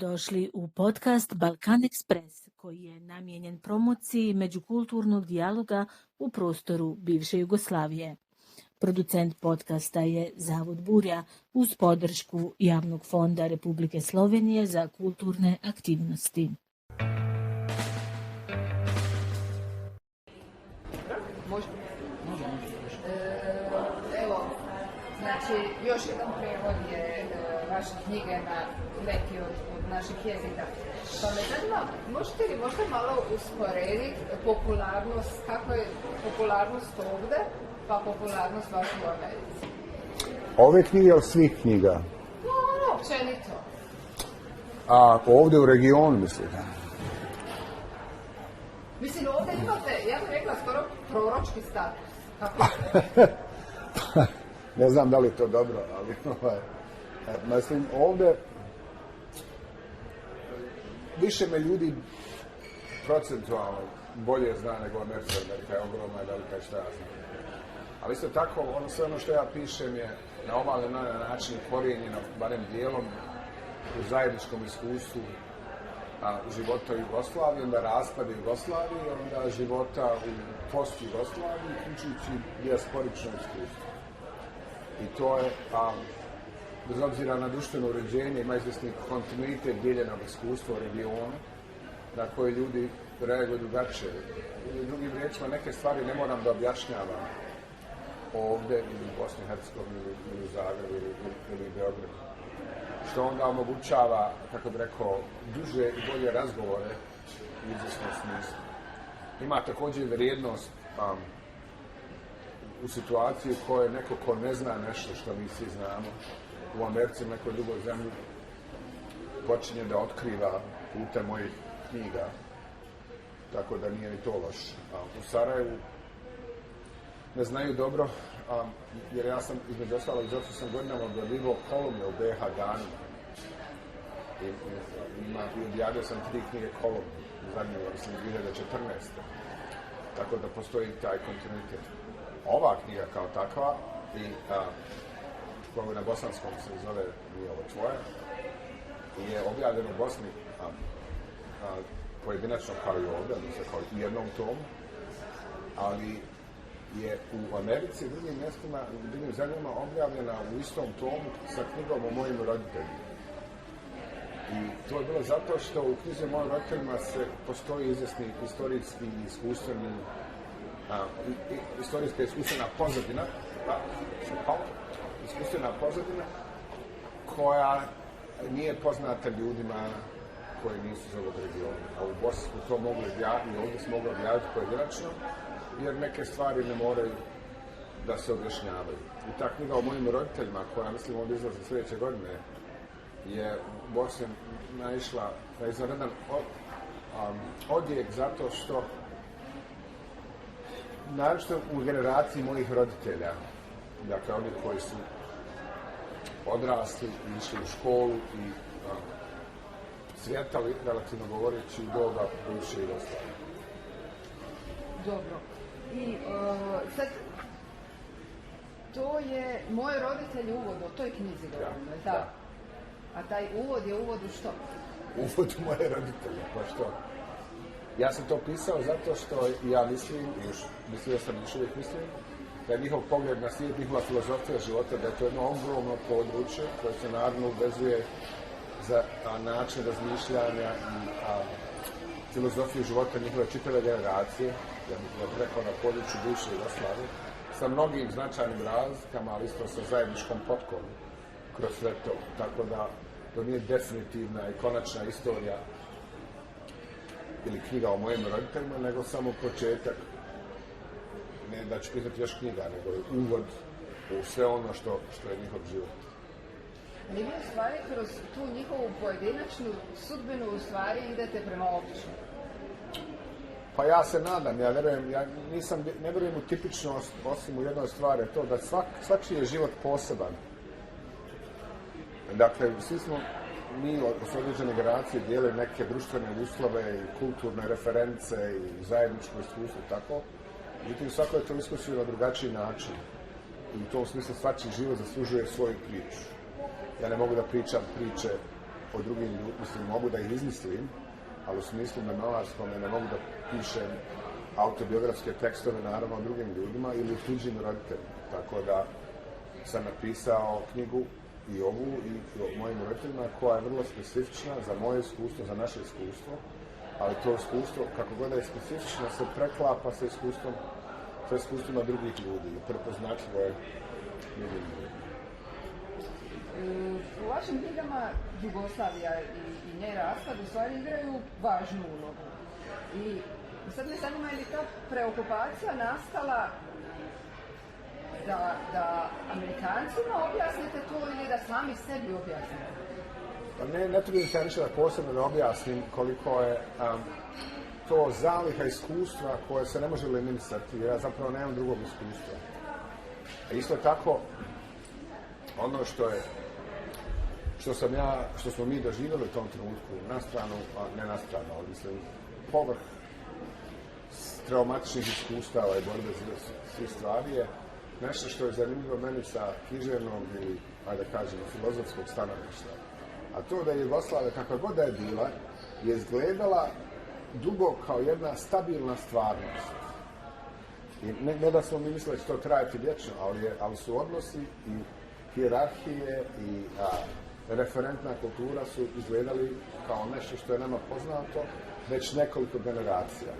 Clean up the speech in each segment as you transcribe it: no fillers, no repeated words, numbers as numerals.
Dobrodošli u podcast Balkan Express, koji je namijenjen promociji međukulturnog dijaloga u prostoru bivše Jugoslavije. Producent podcasta je Zavod Burja uz podršku Javnog fonda Republike Slovenije za kulturne aktivnosti. Evo, znači još jedan prevod je vaše knjige na neki od naših jezika. Pa me zanima, možete li možda malo usporediti popularnost, kako je popularnost ovdje, pa popularnost vaša u Americi? Ove knjige od svih knjiga? No, općenito. A ovdje u regionu, mislite? Mislim, ovdje imate, ja bih rekla, skoro proročki status. Kako Ne znam da li je to dobro, ali mislim, ovdje više me ljudi procentualno bolje zna nego Amerika. Amerika je ogromna i velika i šta ja znam. Ali isto tako, sve ono što ja pišem je na ovaj ili onaj način korijenjeno, barem dijelom, u zajedničkom iskustvu života u Jugoslaviji, onda raspada Jugoslavije, onda života u post-Jugoslaviji, uključujući dijasporično iskustvo. I to je, bez obzira na društveno uređenje, ima izvjesni kontinuitet dijeljenog iskustva u regionu, na koje ljudi reaguju drugačije. U drugim riječima, neke stvari ne moram da objašnjavam ovdje, ili u Bosni i Hercegovini, ili u Zagrebu, ili u Beogradu. Što onda omogućava, kako bi rekao, duže i bolje razgovore u izvjesnom smislu. Ima također vrijednost u situaciji u kojoj neko ko ne zna nešto što mi svi znamo, u Americi, nekoj drugoj zemlji, počinje da otkriva putem mojih knjiga, tako da nije ni to loš. U Sarajevu ne znaju dobro, jer ja sam, između ostalog, zato sam godinama objavljivao kolumne u BH danima. I objavio sam 3 knjige kolumne u zadnje, mislim, 2014. Tako da postoji taj kontinuitet. Ova knjiga kao takva, i koja na bosanskom se zove Nije ovo tvoje, je objavljena u Bosni pojedinačno kao i ovdje, odnosno kao i jednom tomu, ali je u Americi i drugim mjestima, u drugim zemljama objavljena u istom tomu sa knjigom o mojim roditeljima. I to je bilo zato što u knjizi o mojim roditeljima postoji izvjesni istorijski i iskustveni istorijska iskustvena pozadina, iskustvena pozadina koja nije poznata ljudima koji nisu iz ovog regiona. A u Bosni smo to mogli objaviti, ovdje smo mogli objaviti pojedinačno, jer neke stvari ne moraju da se objašnjavaju. I ta knjiga o mojim roditeljima, koja mislim ovdje izlazi sljedeće godine, je u Bosni naišla na izvanredan odjek zato što naročito u generaciji mojih roditelja, dakle oni koji su odrasli i išli u školu i cvjetali, relativno govoreći, u doba bivše Jugoslavije. Dobro. I sad, to je Moji roditelji uvod, o toj knjizi govorimo, je tako? A taj uvod je uvod u što? Uvod u moje roditelje, pa što? Ja sam to pisao zato što ja mislim, mislio sam još uvijek mislim, da je njihov pogled na svijet, njihova filozofija života, da je to jedno ogromno područje koje se naravno uvezuje za način razmišljanja i filozofiju života njihove čitave generacije, ja bih rekao na području bivše Jugoslavije, sa mnogim značajnim razlikama, ali isto sa zajedničkom potkom kroz sve to. Tako da to nije definitivna i konačna istorija ili knjiga o mojim roditeljima, nego samo početak. Ne da ću pisati još knjiga, nego uvod u sve ono što je njihov život. Ali vi u stvari kroz tu njihovu pojedinačnu sudbinu u stvari idete prema opću. Pa ja se nadam, ja ne vjerujem u tipičnost, osim u jednoj stvari, to da svačiji je život poseban. Dakle, svi smo mi od određene generacije dijeli neke društvene uslove i kulturne reference i zajedničko iskustvo, tako. Međutim, svako je to iskusio na drugačiji način. I u tom smislu svačiji život zaslužuje svoju priču. Ja ne mogu da pričam priče o drugim ljudima, mislim, mogu da ih izmislim, ali u smislu memoarskome ne mogu da pišem autobiografske tekstove, naravno, o drugim ljudima ili o tuđim roditeljima. Tako da sam napisao knjigu i ovu i o mojim roditeljima, koja je vrlo specifična za moje iskustvo, za naše iskustvo, ali to iskustvo, kako god je specifično, se preklapa sa iskustvima drugih ljudi i prepoznatljivo je drugim ljudima. U vašim knjigama Jugoslavija i njen raspad u stvari igraju važnu ulogu. I sad me zanima je li ta preokupacija nastala da Amerikancima objasnite to ili da sami sebi objasnite? Pa ne trudim se ništa da posebno da objasnim koliko je to zaliha iskustva koje se ne može eliminisati, jer ja zapravo nemam drugog iskustva. A isto tako, ono što smo mi doživjeli u tom trenutku, na stranu, ne na stranu, ali mislim, povrh traumatičnih iskustava i borbe za svih stvari je nešto što je zanimljivo meni sa književnog ili, ajde da kažemo, filozofskog stanovišta. A to da je Jugoslavija, kakva god da je bila, je izgledala dugo kao jedna stabilna stvarnost. I ne da smo mi mislili da će to trajati vječno, ali su odnosi i hijerarhije i referentna kultura su izgledali kao nešto što je nama poznato već nekoliko generacija.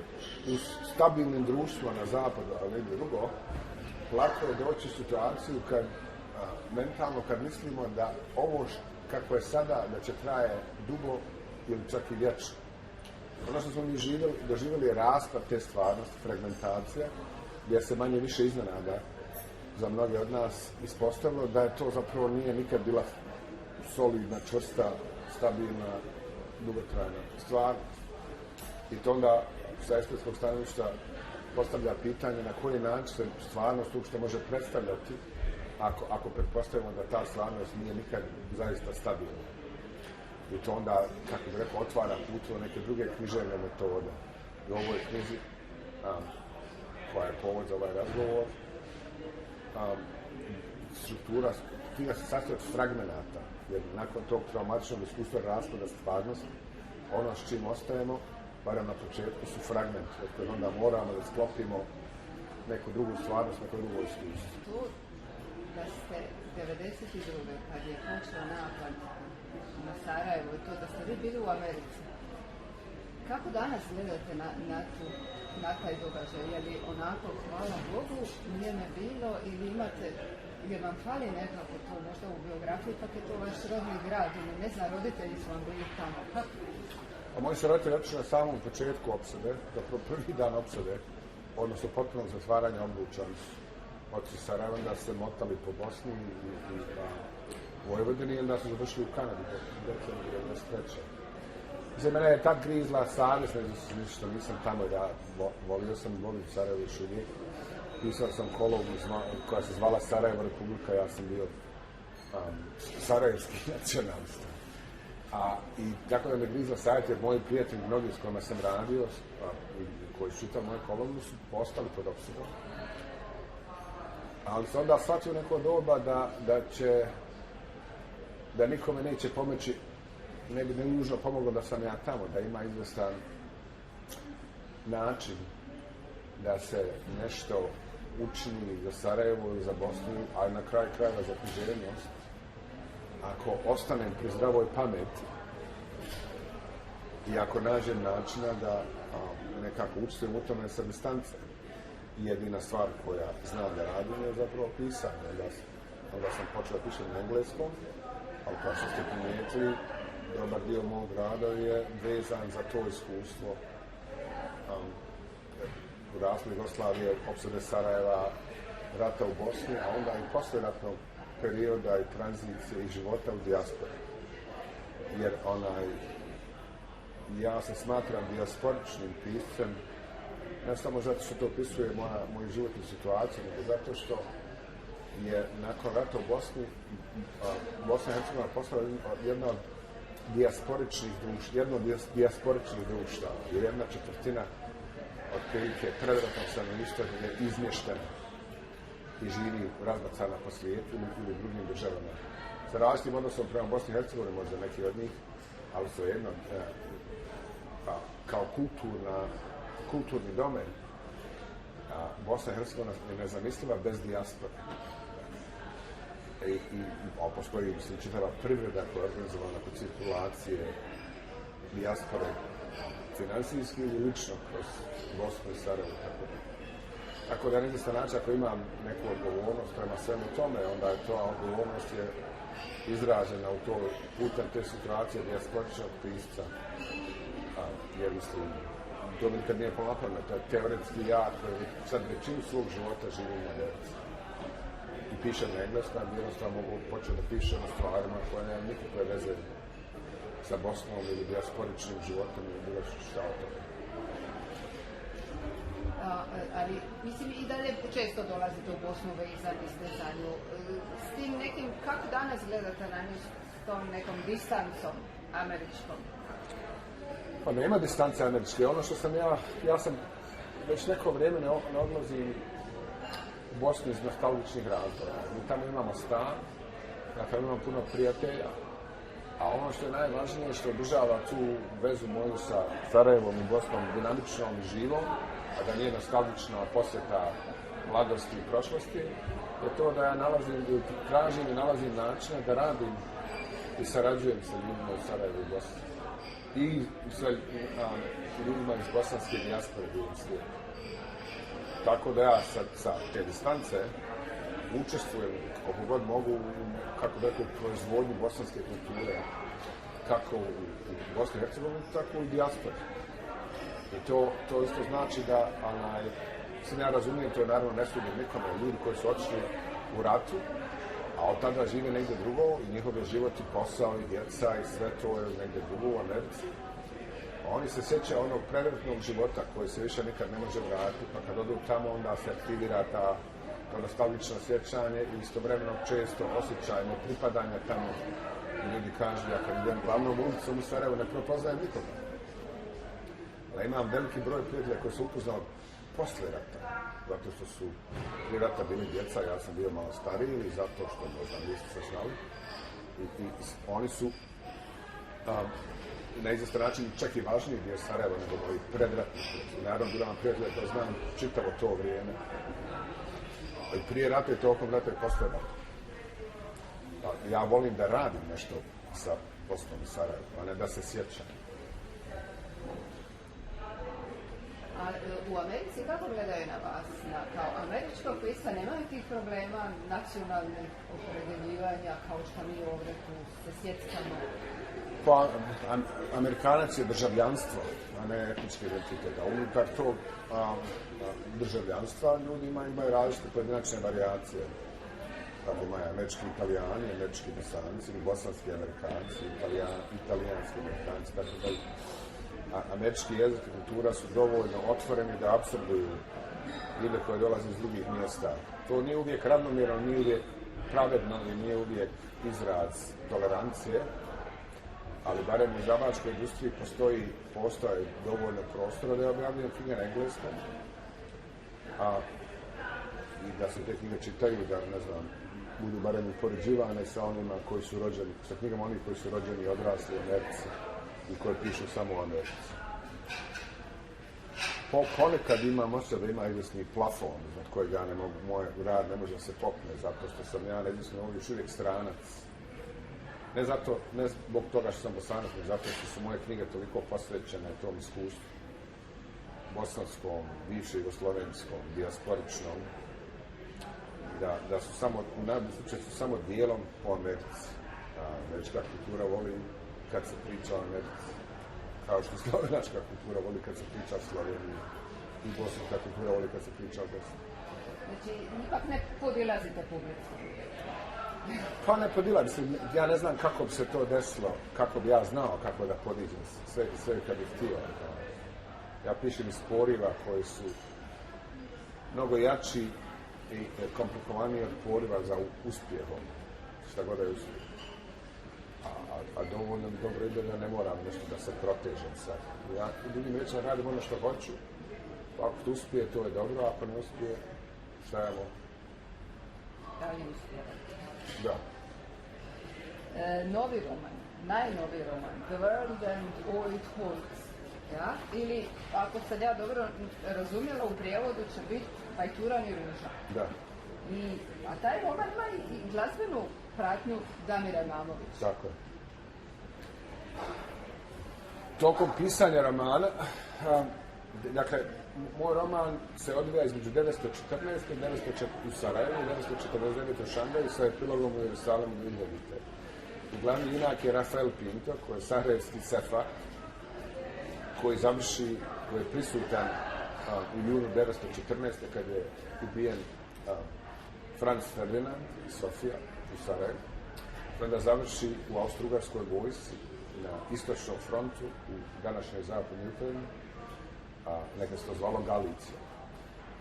U stabilnim društvima na zapadu, ali i drugo, lako je doći u situaciju mentalno kad mislimo da ovo kako je sada, da će traje dugo ili čak i vječno. Ono što smo mi doživjeli je raspad te stvarnosti, fragmentacija, gdje se manje više iznenada za mnoge od nas ispostavilo da je to zapravo nije nikad bila solidna, čvrsta, stabilna, dugotrajna stvarnost. I to onda sa estetskog stanovišta postavlja pitanje na koji način se stvarnost uopšte može predstavljati ako pretpostavimo da ta stvarnost nije nikad zaista stabilna. I to onda, kako bih rekao, otvara put u neke druge književne metode. I u ovoj knjizi, koja je povod za ovaj razgovor, struktura, knjiga se sastoji od fragmenata, jer nakon tog traumatičnog iskustva raspada stvarnosti, ono s čim ostajemo, barem na početku, su fragmenti, od kojih onda moramo da sklopimo neku drugu stvarnost, neko drugo iskustvo. Da ste 1992. kad je počeo napad na Sarajevo i to da ste vi bili u Americi. Kako danas gledate na taj događaj? Je li onako, hvala Bogu, nije me bilo ili imate, jer vam fali nekako to možda u biografiji, pak je to vaš rodni grad ili ne znam, roditelji su vam bili tamo. Kako? A moji su roditelji otišli na samom početku opsade, zapravo prvi dan opsade, odnosno potpunog zatvaranja Oblučani su otišli Sarajeva, da se motali po Bosni i Vojvodini, ili da su završili u Kanadi, decembru 1993. Za mene je tad grizla savjest, što nisam tamo, da volio sam volim Sarajevo još uvijek. Pisao sam kolumnu koja se zvala Sarajevo Republika, ja sam bio sarajevski nacionalista. I tako da me grizla savjet, jer moji prijatelji, mnogi s kojima sam radio, koji su čitali moje kolumnu, su postali pod opsadom. Ali se onda shvatio neko doba da nikome neće pomoći, ne bi nužno pomoglo da sam ja tamo, da ima izvestan način da se nešto učini za Sarajevo i za Bosnu, a na kraju krajeva za književnost, ako ostanem pri zdravoj pameti i ako nađem načina da nekako učestvujem u tome sa distance. Jedina stvar koja znam da radim je zapravo pisanje. Onda sam počeo da pišem na engleskom, ali kao što ste primijetili, dobar dio mog rada je vezan za to iskustvo u raspadu Jugoslavije, opsade Sarajeva, rata u Bosni, a onda i poslijeratnog perioda i tranzicije i života u dijaspori. Jer ja se smatram dijasporičnim piscem, ne samo zato što to opisuje moju životnu situaciju, nego zato što je nakon rata u Bosni, Bosna i Hercegovina postala jedna od dijasporičnih društva, jer 1/4 otprilike predratnog stanovništva je izmještena i živi razbacana po svijetu ili drugim državama. Sa različitim odnosom prema Bosni i Hercegovini, možda neki od njih, ali svejedno, kao kulturni domen, Bosna i Hercegovina je nezamisliva bez dijaspore. I postoji čitava privreda koja je organizovana kod cirkulacije dijaspore, finansijski ili lično kroz Bosnu i Sarajevo. Tako da na način ako imam neku odgovornost prema svemu tome, onda je to odgovornost je izražena u to putem te situacije dijasporičnog pisca. Jer mislim, to mi nikad nije pomapano, to je teoretski ja koji sad većinu svog života živim na Americi. I pišem na engleskom, a jednostavno mogu početi da pišem o stvarima koje nema nikakve veze sa Bosnom ili dijasporičnim životom ili bilo šta o tome. Ali, mislim, i dalje često dolazite u Bosnu vezani za nju. S tim nekim, kako danas gledate na nju s tom nekom distancom američkom? Pa nema distance američke. Ono što sam ja sam već neko vrijeme ne odlazim u Bosnu iz nostalgičnih razloga. Mi tamo imamo stan, ja tamo imam puno prijatelja, a ono što je najvažnije što održava tu vezu moju sa Sarajevom i Bosnom dinamičnom i živom, a da nije nostalgična posjeta mladosti i prošlosti, je to da ja tražim i nalazim načine da radim i sarađujem sa ljudima u Sarajevu i Bosni. I sa ljudima iz bosanske dijaspore u svijetu. Tako da ja sa te distance učestvujem koliko god mogu u proizvodnju bosanske kulture, kako u Bosni i Hercegovini, tako i u dijaspori. I to isto znači da, sam ja razumijem, to je naravno ne sudim nikome, ljudi koji su otišli u ratu, a od tada žive negdje drugo i njihov je život i posao i djeca i sve to je negdje drugo u Americi. Oni se sjećaju onog prevrtnog života koji se više nikad ne može vratiti, pa kad odu tamo onda se aktivira to nostalgično sjećanje i istovremeno često osjećaj nepripadanja tamo. I ljudi kažu, ja kad idem glavnom ulicom u Sarajevu ne prepoznajem nikoga. Ali imam veliki broj prijatelja koji su upoznali posle rata, zato što su prije rata bili djeca, ja sam bio malo stariji ili zato što nisu se znali. I oni su na izvestan način čak i važniji dio Sarajeva nego moji predratni. Naravno, bila vam prijatelja koji znam čitavo to vrijeme. I prije rata i tokom rata i posle rata. Ja volim da radim nešto sa Bosnom i Sarajevom, a ne da se sjećam. A u Americi kako gledaju na vas? Kao američkog pisca nemaju tih problema nacionalnih opredeljivanja kao što mi ovdje tu se sjećamo? Pa, Amerikanac je državljanstvo, a ne etnički identitet. A unutar tog državljanstva ljudi imaju različite pojedinačne varijacije. Tako imaju američki Italijani, američki Bosanci, bosanski Amerikanci, italijanski Amerikanci, tako da američki jezik i kultura su dovoljno otvoreni da apsorbuju ljude koji dolaze iz drugih mjesta. To nije uvijek ravnomjerno, nije uvijek pravedno i nije uvijek izraz tolerancije, ali barem u izdavačkoj industriji postoje dovoljno prostora da je objavljena knjiga na engleskom, i da se te knjige čitaju, da, ne znam, budu barem upoređivane sa onima koji su rođeni, sa knjigama onih koji su rođeni i odrasli u Americi i koji pišu samo o Americi. Ponekad imam osjećaj da ima izvjesni plafon od kojeg ja ne mogu, moj rad ne može se popne, zato što sam ja neizvjesno ovdje još uvijek stranac. Ne zbog toga što sam Bosanac, nego zato što su moje knjige toliko posvećene tom iskustvu. Bosanskom, bivše jugoslovenskom, dijasporičnom, da su samo, u najboljem slučaju su samo dijelom po Americi. Američka kultura voli kad se priča o Americi, kao što slovenačka kultura voli kad se priča o Sloveniji i bosanska kultura voli kad se priča o Bosni. Znači, ipak ne podilazite publiku? Pa ne podilazim, ja ne znam kako bi se to desilo, kako bi ja znao kako da podiđem sve kad bih htio. Ja pišem iz poriva koji su mnogo jači i komplikovaniji od poriva za uspjehom, šta god je uspjeh. A dovoljno mi dobro ide da ne moram nešto da se protežem sad. Ja u drugim rečima radim ono što hoću, pa ako to uspije, to je dobro, a ako ne uspije, šta je ovo? Da li uspije? Da. Novi roman, najnoviji roman, The World and All It Holds. Ja? Ili, ako sam ja dobro razumjela, u prijevodu će biti Pajturan i ruža. Da. A taj roman ima i glazbenu pratnju Damira Imamovića. Tako je. Tokom pisanja romana, dakle, moj roman se odvija između 1914. u Sarajevu i 1949. u Šangaju sa epilogom u Jerusalimu 2000. I glavni junak je Rafael Pinto, koji je sarajevski sefar, koji je prisutan u junu 1914. kad je ubijen Franz Ferdinand i Sofija u Sarajevu. Onda završi u Austro-Ugarskoj vojsci na istočnom frontu u današnjoj zapadnoj Ukrajini, nekad se to zvalo Galicija.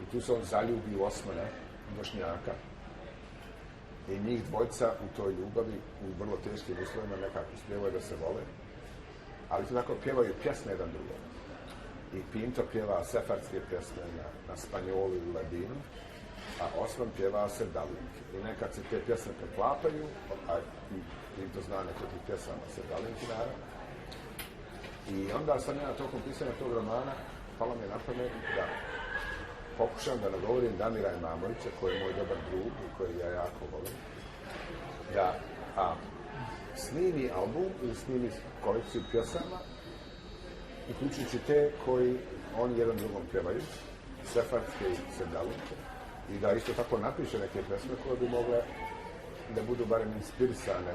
I tu se on zaljubi u Osmana, Bošnjaka, i njih dvojca u toj ljubavi, u vrlo teškim uslovima, nekako uspjevaju da se vole, ali to tako pjevaju pjesme jedan drugom. I Pinto pjeva sefardske pjesme na spanjolu i ladinu, a Osman pjeva Sevdalinke. I nekad se te pjesme preklapaju, a i Pinto zna neko tih pjesama Sevdalinki, naravno. I onda sam ja tokom pisanja tog romana, palo mi je na pamet da pokušam da nagovorim Damira Imamovića, koji je moj dobar drug i koji ja jako volim, da snimi album ili snimi kolekciju pjesama, uključujući te koji oni jedan drugom pjevaju, sefardske i sevdalinke, i da isto tako napiše neke pjesme koje bi mogle da budu barem inspirisane,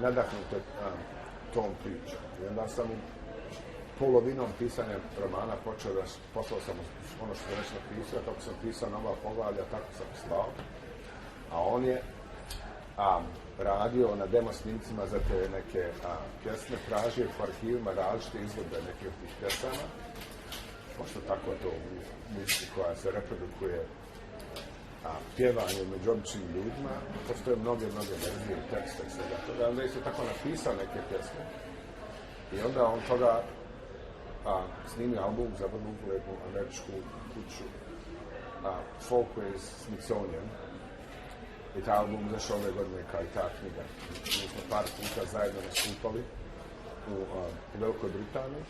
nadahnute tom pričom. I onda sam polovinom pisanja romana poslao sam ono što sam već napisao, kako sam pisao nova poglavlja, tako sam slao. A on je radio na demo snimcima za te neke pjesme, tražio po arhivima različite izvedbe neke od tih pjesama, pošto tako to u muzici koja se reprodukuje pjevanje među običnim ljudima, postoje mnoge verzije i teksta i svega toga. Onda je isto tako napisao neke pjesme i onda on toga snimio album za vrlo uglednu američku kuću Folkways Smithsonian. I taj album izašao ove godine kao i ta knjiga. Mi smo par puta zajedno nastupali u Velikoj Britaniji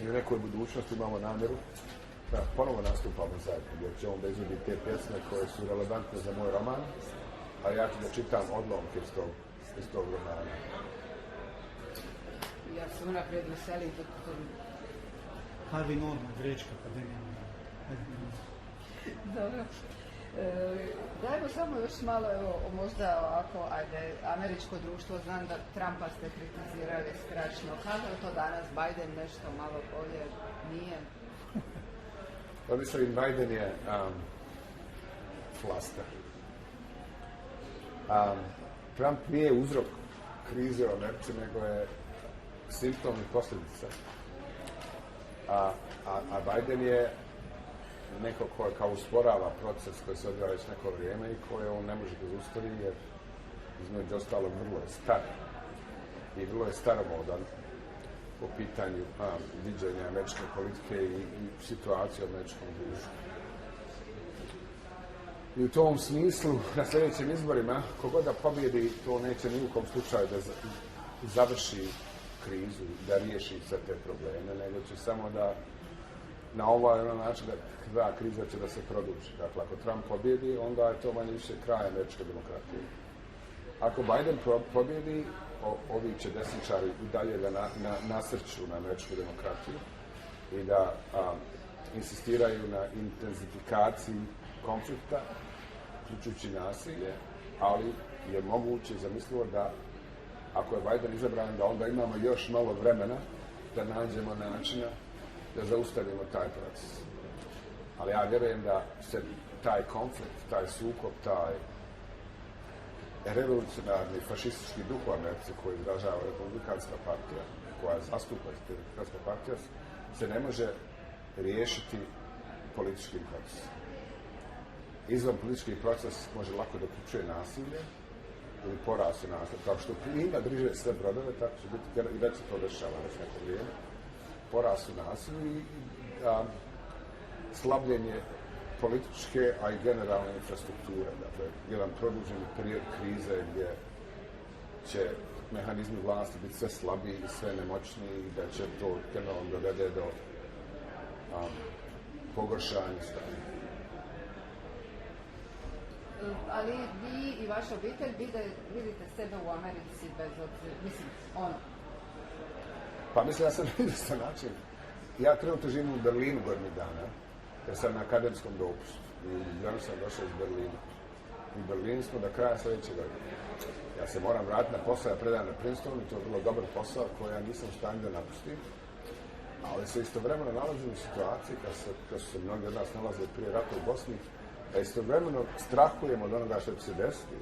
i u nekoj budućnosti imamo namjeru da ponovo nastupamo zajedno, jer će on da izvodi te pjesme koje su relevantne za moj roman, a ja ću da čitam odlomke iz tog romana. Ja se unaprijed veselim dok Harvey Norman, Grečka akademija. Dobro. Dajmo samo još malo, evo, možda ovako, ajde, američko društvo, znam da Trumpa ste kritizirali strašno. Kako je to danas? Biden nešto malo bolje? Nije? Pa mislim, Biden je flaster. Trump nije uzrok krize u Americi, nego je simptom i posljedica. A Biden je neko ko kao usporava proces koji se odvija već neko vrijeme i koje on ne može da zaustavi, jer između ostalog vrlo je star i vrlo je staromodan po pitanju viđenja američke politike i situacije u američkom društvu. I u tom smislu, na sljedećim izborima, kogod da pobjedi, to neće ni u kom slučaju da završi krizu, da riješi sve te probleme, nego će samo da na ovaj način da kriza će da se produži. Dakle, ako Trump pobjedi, onda je to manje više kraj američke demokratije. Ako Biden pobjedi, ovi će desničari i dalje da nasrću na američku demokratiju i da insistiraju na intenzifikaciji konflikta, uključujući nasilje, ali je moguće i zamislivo da ako je Biden izabran, da onda imamo još malo vremena da nađemo načina da zaustavimo taj proces. Ali ja vjerujem da se taj konflikt, taj sukob, taj revolucionarni fašistički duh u Americi koji izražava Republikanska partija, koja zastupa Republikanska partija, se ne može riješiti političkim procesom. Izvan politički proces može lako da uključuje nasilje ili porast u nasilju. Kao što plima driže sve brodove, tako će biti, i već se to dešava već neko vrijeme, porast u nasilju i slabljenje političke, a i generalne infrastrukture. Dakle, jedan produženi period krize gdje će mehanizmi vlasti biti sve slabiji i sve nemoćniji i da će to generalno dovede do pogoršanja stanja. Ali vi i vaša obitelj vidite sebe u Americi bez obzira, mislim, Pa mislim, ja sam na jednostavan način. Ja trenutno živim u Berlinu godinu dana, jer sam na akademskom dopustu. I danas sam došao iz Berlina. U Berlinu smo do kraja sljedeće godine. Ja se moram vratiti na posao, ja predajem na Princetonu, to je vrlo dobar posao koji ja nisam u stanju da napustim. Ali se istovremeno nalazim u situaciji, kao su se mnogi od nas nalazili prije rata u Bosni, da istovremeno strahujemo od onoga što će se desiti.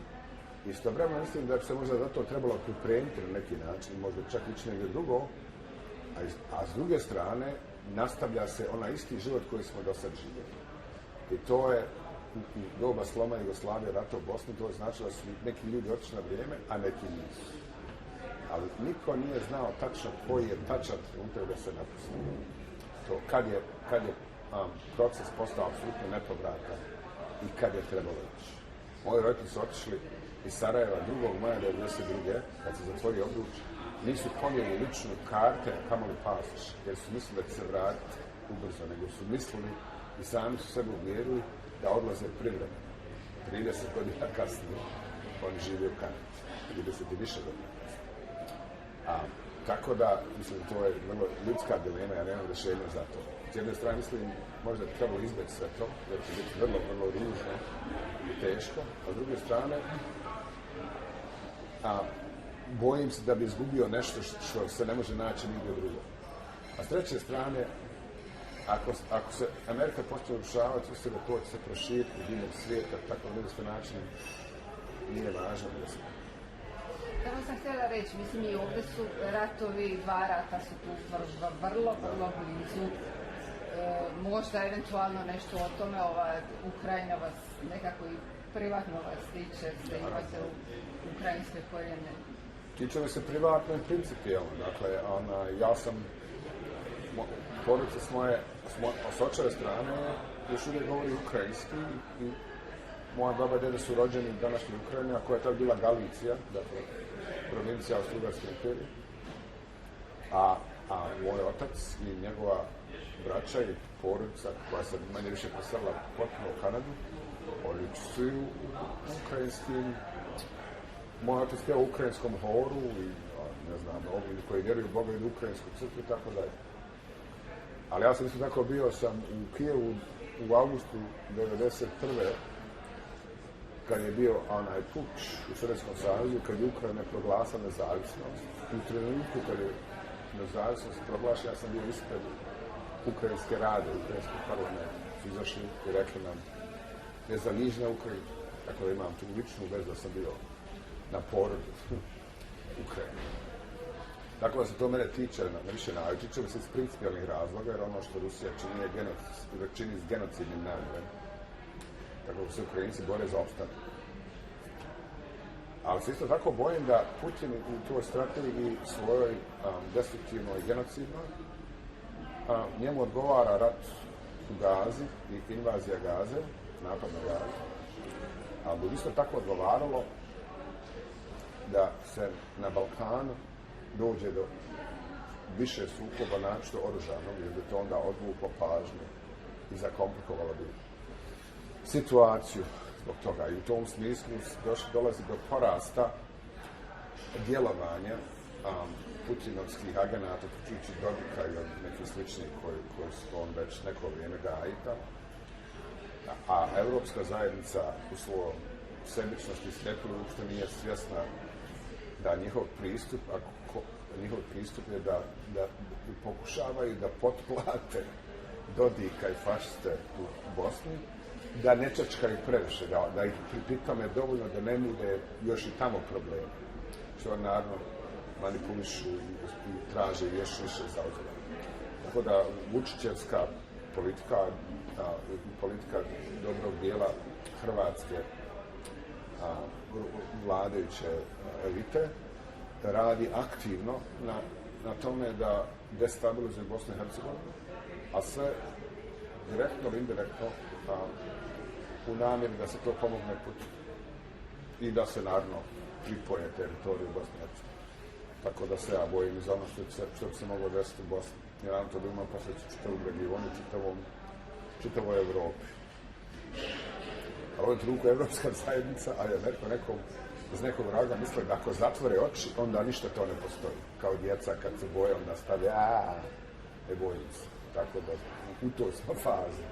Istovremeno mislim da bi se možda za to trebalo pripremiti na neki način, možda čak ići negdje drugo, a s druge strane nastavlja se onaj isti život koji smo do sad živjeli. I to je u doba sloma Jugoslavije, rata u Bosni, to je značilo da su neki ljudi otišli na vrijeme, a neki nisu. Ali niko nije znao tačno koji je tačan trenutak da se napusti. To kad je proces postao apsolutno nepovratan i kad je trebalo ići. Moji roditelji su otišli iz Sarajeva 2. maja 1992. kad se zatvorio obruč, nisu ponijeli lične karte, kamoli pasoš, jer su mislili da će se vratiti ubrzo, nego su mislili i sami su sebe uvjerili da odlaze privremeno. 30 godina kasnije oni žive u Kanadi. 30 i više godina kasnije. Tako da, mislim, to je vrlo ljudska dilema, ja nemam rješenja za to. S jedne strane, mislim, možda bi trebalo izbjeći sve to, jer će biti vrlo, vrlo ružno i teško. A s druge strane, bojim se da bi izgubio nešto što se ne može naći nigdje drugo. A s treće strane, ako se Amerika počne urušavati, mislim da to će se proširiti u diljem svijeta, tako na način nije važno da se... Evo sam htjela reći, mislim i ovdje su ratovi, 2 rata su tu vrlo blizu. Možda eventualno nešto o tome, Ukrajina vas nekako i privatno vas tiče, da imate ukrajinske korijene. Tiče me se privatno i principijelno. Dakle, ja sam, porodica s očeve strane još uvijek govori ukrajinski i moja baba i deda su rođeni u današnjoj Ukrajini, a koja je tad bila Galicija, dakle, provincija Austro-Ugarske imperije. A moj otac i njegova braća i porodica koja se manje više preselila potpuno u Kanadu, oni su u ukrajinskim. Moj otac pjeva u ukrajinskom horu i, ne znam, ovi koji vjeruju u Boga idu u ukrajinsku crkvu i tako dalje. Ali ja sam isto tako bio sam u Kijevu u augustu 1991. kad je bio onaj puč u Sovjetskom savezu, kad je Ukrajina proglasila nezavisnost. U trenutku kad je nezavisnost proglašena, ja sam bio ispred ukrajinske rade, ukrajinskog parlamenta. Su izašli i rekli nam, ne za nižna Ukrajina, tako da imam tu ličnu vezu da sam bio na porodu Ukrajine. Tako da se to mene tiče na više način, tiče se iz principijalnih razloga, jer ono što Rusija čini s genocidnim namjerom. Tako da se Ukrajinci bore za opstanak. Ali se isto tako bojim da Putin u toj strategiji svojoj destruktivnoj i genocidnoj njemu odgovara rat u Gazi i invazija Gaze, napad na Gazu. Ali bi isto tako odgovaralo da se na Balkanu dođe do više sukoba, naročito oružanog, jer bi to onda odvuklo pažnju i zakomplikovalo bi situaciju zbog toga. I u tom smislu dolazi do porasta djelovanja putinovskih agenata, uključujući Dodika i neki slični koji su on već neko vrijeme gaji tamo. A Europska zajednica u svojoj sebičnosti slijepu uopšte nije svjesna da njihov pristup je da pokušavaju da potplate Dodika i fašiste u Bosni, da ne čačkaju previše, da ih pripitame dovoljno da ne nude još i tamo probleme. Što naravno manipulišu i traže još više zauzvrat. Tako da Vučićevska politika dobrog dijela hrvatske vladajuće elite radi aktivno na tome da destabilizuje Bosnu i Hercegovinu, a sve direktno ili indirektno u namjeri da se to pomogne Putinu i da se naravno pripoje teritoriju Bosne i Hercegovine. Tako da se ja bojim za ono što bi se moglo desiti u Bosni. Jer nam to da ima posljedicu čitavom regionu, čitavoj Evropi. Ali u ovom trenutku Evropska zajednica, a je nekom iz nekog razloga misle da ako zatvore oči, onda ništa to ne postoji. Kao djeca kad se boje, onda stave, ne bojim se. Tako da u toj smo fazi.